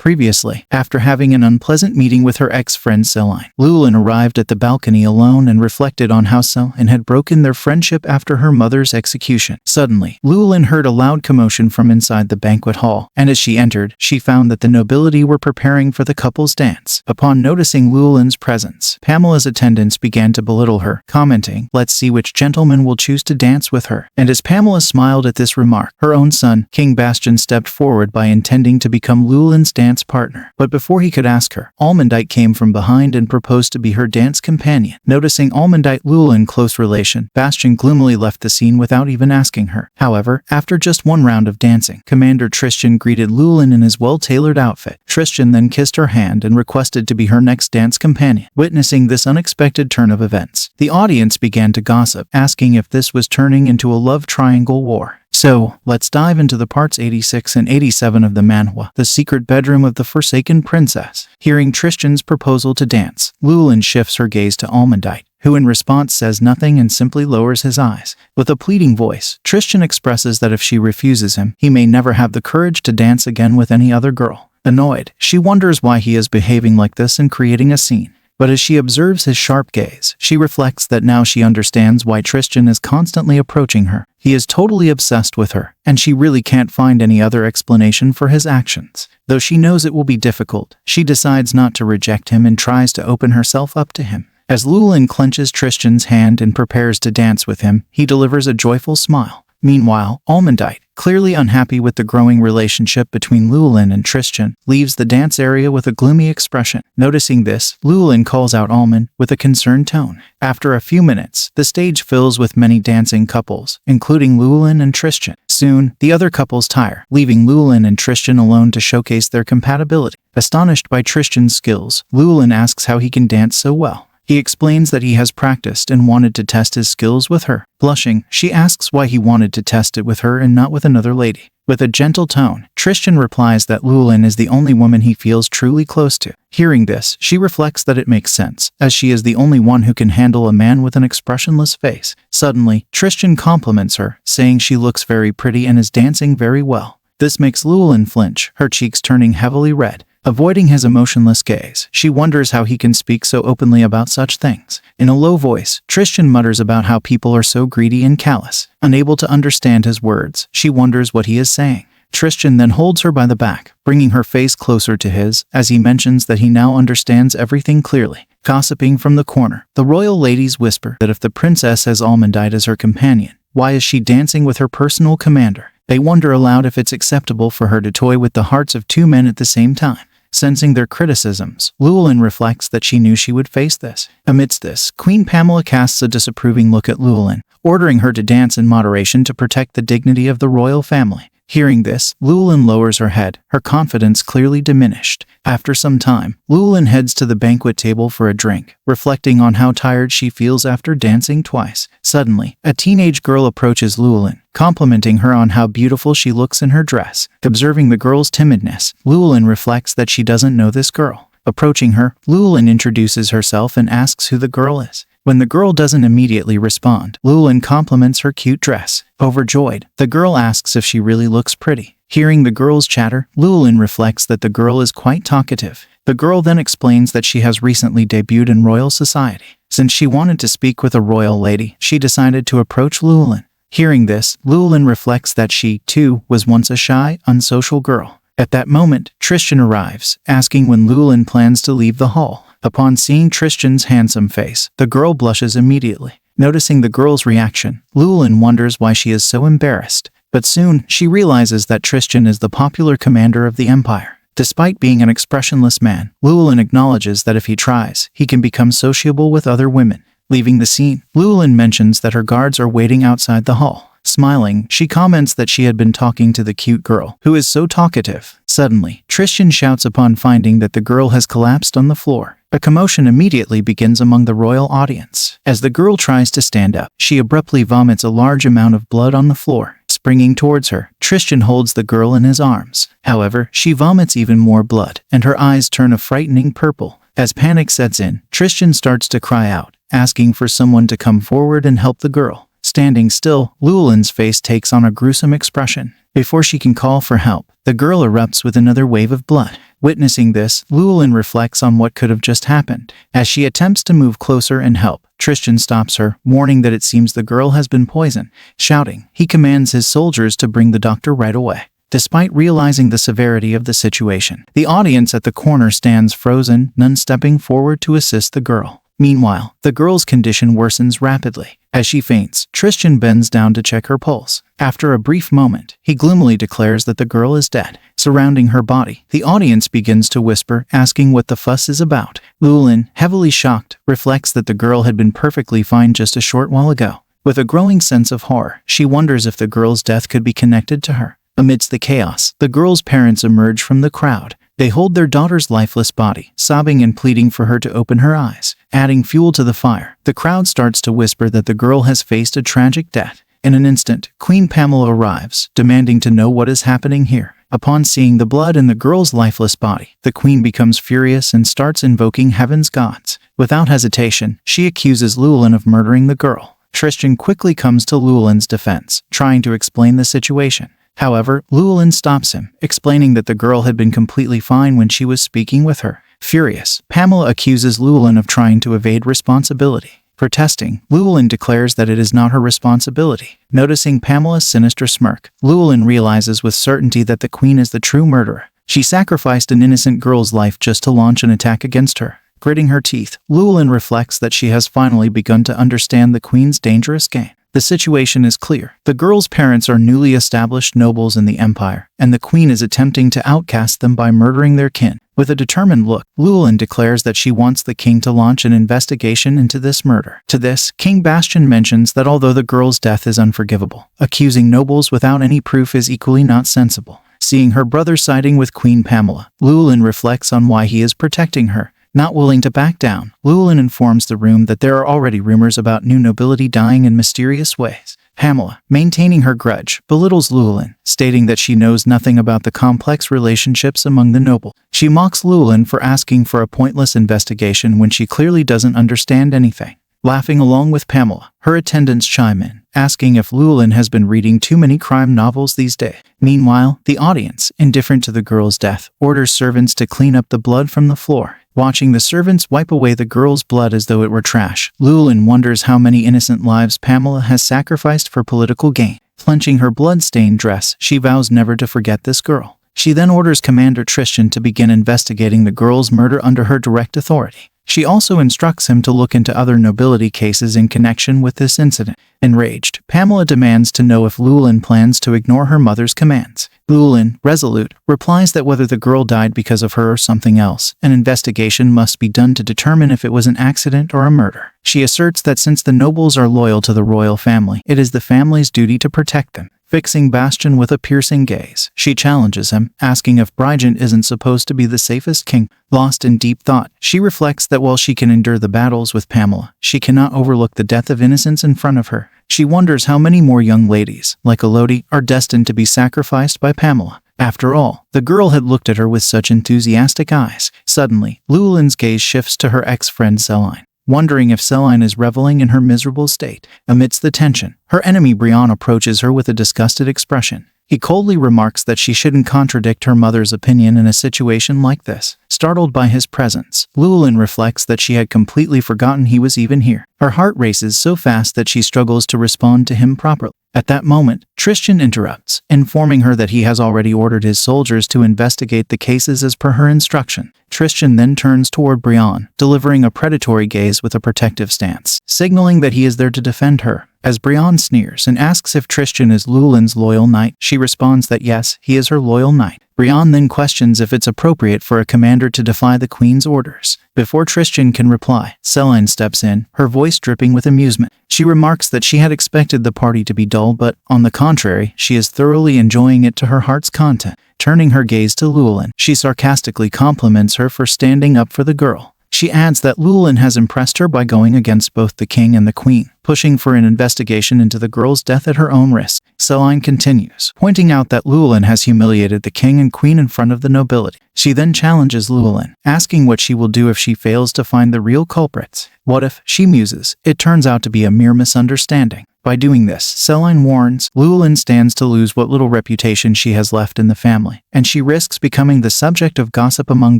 Previously, after having an unpleasant meeting with her ex-friend Lewellyn, Lewellyn arrived at the balcony alone and reflected on how Lewellyn had broken their friendship after her mother's execution. Suddenly, Lewellyn heard a loud commotion from inside the banquet hall, and as she entered, she found that the nobility were preparing for the couple's dance. Upon noticing Lewellyn's presence, Pamela's attendants began to belittle her, commenting, "Let's see which gentleman will choose to dance with her." And as Pamela smiled at this remark, her own son, King Bastian, stepped forward by intending to become Lewellyn's dance partner. But before he could ask her, Almondite came from behind and proposed to be her dance companion. Noticing Almondite-Lewellyn close relation, Bastian gloomily left the scene without even asking her. However, after just one round of dancing, Commander Tristan greeted Lewellyn in his well-tailored outfit. Tristan then kissed her hand and requested to be her next dance companion. Witnessing this unexpected turn of events, the audience began to gossip, asking if this was turning into a love triangle war. So, let's dive into the parts 86 and 87 of the manhwa, The Secret Bedroom of the Forsaken Princess. Hearing Tristan's proposal to dance, Lewellyn shifts her gaze to Almondite, who in response says nothing and simply lowers his eyes. With a pleading voice, Tristan expresses that if she refuses him, he may never have the courage to dance again with any other girl. Annoyed, she wonders why he is behaving like this and creating a scene. But as she observes his sharp gaze, she reflects that now she understands why Tristan is constantly approaching her. He is totally obsessed with her, and she really can't find any other explanation for his actions. Though she knows it will be difficult, she decides not to reject him and tries to open herself up to him. As Lewellyn clenches Tristan's hand and prepares to dance with him, he delivers a joyful smile. Meanwhile, Almondite, clearly unhappy with the growing relationship between Lewellyn and Tristan, leaves the dance area with a gloomy expression. Noticing this, Lewellyn calls out Almond with a concerned tone. After a few minutes, the stage fills with many dancing couples, including Lewellyn and Tristan. Soon, the other couples tire, leaving Lewellyn and Tristan alone to showcase their compatibility. Astonished by Tristan's skills, Lewellyn asks how he can dance so well. He explains that he has practiced and wanted to test his skills with her. Blushing, she asks why he wanted to test it with her and not with another lady. With a gentle tone, Tristan replies that Lewellyn is the only woman he feels truly close to. Hearing this, she reflects that it makes sense, as she is the only one who can handle a man with an expressionless face. Suddenly, Tristan compliments her, saying she looks very pretty and is dancing very well. This makes Lewellyn flinch, her cheeks turning heavily red. Avoiding his emotionless gaze, she wonders how he can speak so openly about such things. In a low voice, Tristan mutters about how people are so greedy and callous. Unable to understand his words, she wonders what he is saying. Tristan then holds her by the back, bringing her face closer to his, as he mentions that he now understands everything clearly. Gossiping from the corner, the royal ladies whisper that if the princess has Almondite as her companion, why is she dancing with her personal commander? They wonder aloud if it's acceptable for her to toy with the hearts of two men at the same time. Sensing their criticisms, Lewellyn reflects that she knew she would face this. Amidst this, Queen Pamela casts a disapproving look at Lewellyn, ordering her to dance in moderation to protect the dignity of the royal family. Hearing this, Lewellyn lowers her head, her confidence clearly diminished. After some time, Lewellyn heads to the banquet table for a drink, reflecting on how tired she feels after dancing twice. Suddenly, a teenage girl approaches Lewellyn, complimenting her on how beautiful she looks in her dress. Observing the girl's timidness, Lewellyn reflects that she doesn't know this girl. Approaching her, Lewellyn introduces herself and asks who the girl is. When the girl doesn't immediately respond, Lewellyn compliments her cute dress. Overjoyed, the girl asks if she really looks pretty. Hearing the girl's chatter, Lewellyn reflects that the girl is quite talkative. The girl then explains that she has recently debuted in royal society. Since she wanted to speak with a royal lady, she decided to approach Lewellyn. Hearing this, Lewellyn reflects that she, too, was once a shy, unsocial girl. At that moment, Tristan arrives, asking when Lewellyn plans to leave the hall. Upon seeing Tristan's handsome face, the girl blushes immediately. Noticing the girl's reaction, Lewellyn wonders why she is so embarrassed. But soon, she realizes that Tristan is the popular commander of the empire. Despite being an expressionless man, Lewellyn acknowledges that if he tries, he can become sociable with other women. Leaving the scene, Lewellyn mentions that her guards are waiting outside the hall. Smiling, she comments that she had been talking to the cute girl, who is so talkative. Suddenly, Tristan shouts upon finding that the girl has collapsed on the floor. A commotion immediately begins among the royal audience. As the girl tries to stand up, she abruptly vomits a large amount of blood on the floor. Springing towards her, Tristan holds the girl in his arms. However, she vomits even more blood, and her eyes turn a frightening purple. As panic sets in, Tristan starts to cry out, asking for someone to come forward and help the girl. Standing still, Lewellyn's face takes on a gruesome expression. Before she can call for help, the girl erupts with another wave of blood. Witnessing this, Lewellyn reflects on what could have just happened. As she attempts to move closer and help, Tristan stops her, warning that it seems the girl has been poisoned. Shouting, he commands his soldiers to bring the doctor right away. Despite realizing the severity of the situation, the audience at the corner stands frozen, none stepping forward to assist the girl. Meanwhile, the girl's condition worsens rapidly. As she faints, Tristan bends down to check her pulse. After a brief moment, he gloomily declares that the girl is dead. Surrounding her body, the audience begins to whisper, asking what the fuss is about. Lewellyn, heavily shocked, reflects that the girl had been perfectly fine just a short while ago. With a growing sense of horror, she wonders if the girl's death could be connected to her. Amidst the chaos, the girl's parents emerge from the crowd. They hold their daughter's lifeless body, sobbing and pleading for her to open her eyes. Adding fuel to the fire, the crowd starts to whisper that the girl has faced a tragic death. In an instant, Queen Pamela arrives, demanding to know what is happening here. Upon seeing the blood in the girl's lifeless body, the queen becomes furious and starts invoking heaven's gods. Without hesitation, she accuses Lewellyn of murdering the girl. Tristan quickly comes to Lewellyn's defense, trying to explain the situation. However, Lewellyn stops him, explaining that the girl had been completely fine when she was speaking with her. Furious, Pamela accuses Lewellyn of trying to evade responsibility. Protesting, Lewellyn declares that it is not her responsibility. Noticing Pamela's sinister smirk, Lewellyn realizes with certainty that the queen is the true murderer. She sacrificed an innocent girl's life just to launch an attack against her. Gritting her teeth, Lewellyn reflects that she has finally begun to understand the queen's dangerous game. The situation is clear. The girl's parents are newly established nobles in the empire, and the queen is attempting to outcast them by murdering their kin. With a determined look, Lewellyn declares that she wants the king to launch an investigation into this murder. To this, King Bastian mentions that although the girl's death is unforgivable, accusing nobles without any proof is equally not sensible. Seeing her brother siding with Queen Pamela, Lewellyn reflects on why he is protecting her. Not willing to back down, Lewellyn informs the room that there are already rumors about new nobility dying in mysterious ways. Pamela, maintaining her grudge, belittles Lewellyn, stating that she knows nothing about the complex relationships among the noble. She mocks Lewellyn for asking for a pointless investigation when she clearly doesn't understand anything. Laughing along with Pamela, her attendants chime in, asking if Lewellyn has been reading too many crime novels these days. Meanwhile, the audience, indifferent to the girl's death, orders servants to clean up the blood from the floor. Watching the servants wipe away the girl's blood as though it were trash, Lewellyn wonders how many innocent lives Pamela has sacrificed for political gain. Clenching her blood-stained dress, she vows never to forget this girl. She then orders Commander Tristan to begin investigating the girl's murder under her direct authority. She also instructs him to look into other nobility cases in connection with this incident. Enraged, Pamela demands to know if Lewellyn plans to ignore her mother's commands. Lewellyn, resolute, replies that whether the girl died because of her or something else, an investigation must be done to determine if it was an accident or a murder. She asserts that since the nobles are loyal to the royal family, it is the family's duty to protect them. Fixing Bastian with a piercing gaze, she challenges him, asking if Brigent isn't supposed to be the safest king. Lost in deep thought, she reflects that while she can endure the battles with Pamela, she cannot overlook the death of innocents in front of her. She wonders how many more young ladies, like Elodie, are destined to be sacrificed by Pamela. After all, the girl had looked at her with such enthusiastic eyes. Suddenly, Lewellyn's gaze shifts to her ex-friend Lewellyn. Wondering if Lewellyn is reveling in her miserable state. Amidst the tension, her enemy Brian approaches her with a disgusted expression. He coldly remarks that she shouldn't contradict her mother's opinion in a situation like this. Startled by his presence, Lewellyn reflects that she had completely forgotten he was even here. Her heart races so fast that she struggles to respond to him properly. At that moment, Tristan interrupts, informing her that he has already ordered his soldiers to investigate the cases as per her instruction. Tristan then turns toward Brienne, delivering a predatory gaze with a protective stance, signaling that he is there to defend her. As Brienne sneers and asks if Tristan is Lewellyn's loyal knight, she responds that yes, he is her loyal knight. Brienne then questions if it's appropriate for a commander to defy the queen's orders. Before Tristan can reply, Lewellyn steps in, her voice dripping with amusement. She remarks that she had expected the party to be dull, but, on the contrary, she is thoroughly enjoying it to her heart's content. Turning her gaze to Lewellyn, she sarcastically compliments her for standing up for the girl. She adds that Lewellyn has impressed her by going against both the king and the queen, pushing for an investigation into the girl's death at her own risk. Lewellyn continues, pointing out that Lewellyn has humiliated the king and queen in front of the nobility. She then challenges Lewellyn, asking what she will do if she fails to find the real culprits. What if, she muses, it turns out to be a mere misunderstanding? By doing this, Selene warns, Lewellyn stands to lose what little reputation she has left in the family, and she risks becoming the subject of gossip among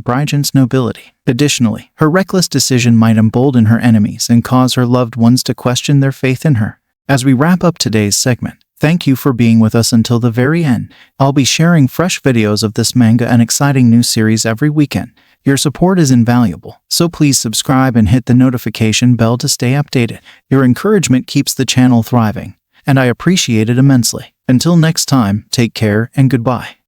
Brygent's nobility. Additionally, her reckless decision might embolden her enemies and cause her loved ones to question their faith in her. As we wrap up today's segment, thank you for being with us until the very end. I'll be sharing fresh videos of this manga and exciting new series every weekend. Your support is invaluable, so please subscribe and hit the notification bell to stay updated. Your encouragement keeps the channel thriving, and I appreciate it immensely. Until next time, take care and goodbye.